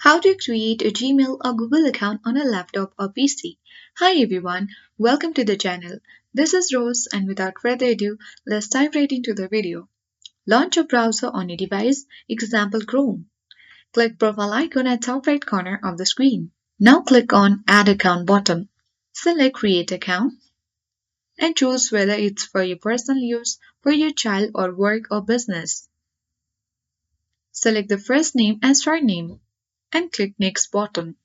How to create a Gmail or Google account on a laptop or PC. Hi everyone, welcome to the channel. This is Rose and without further ado, let's dive right into the video. Launch a browser on your device, example Chrome. Click profile icon at top right corner of the screen. Now click on Add Account button. Select Create Account and choose whether it's for your personal use, for your child or work or business. Select the first name and surname and click Next button.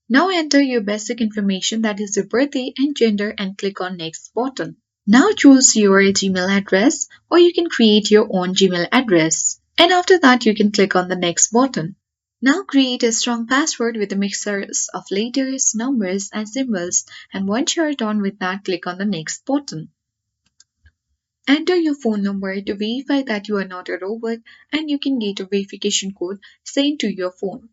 Now enter your basic information, that is your birthday and gender, and click on Next button. Now choose your Gmail address, or you can create your own Gmail address. And after that you can click on the Next button. Now create a strong password with a mixture of letters, numbers and symbols, and once you are done with that, click on the Next button. Enter your phone number to verify that you are not a robot, and you can get a verification code sent to your phone.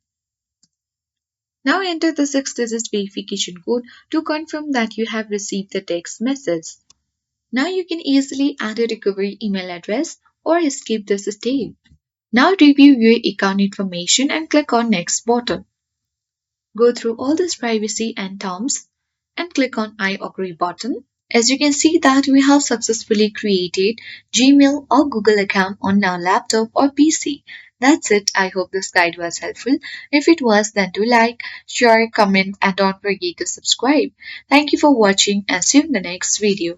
Now enter the 6-digit verification code to confirm that you have received the text message. Now you can easily add a recovery email address or skip this step. Now review your account information and click on Next button. Go through all this privacy and terms and click on I agree button. As you can see that we have successfully created Gmail or Google account on our laptop or PC. That's it. I hope this guide was helpful. If it was, then do like, share, comment and don't forget to subscribe. Thank you for watching and see you in the next video.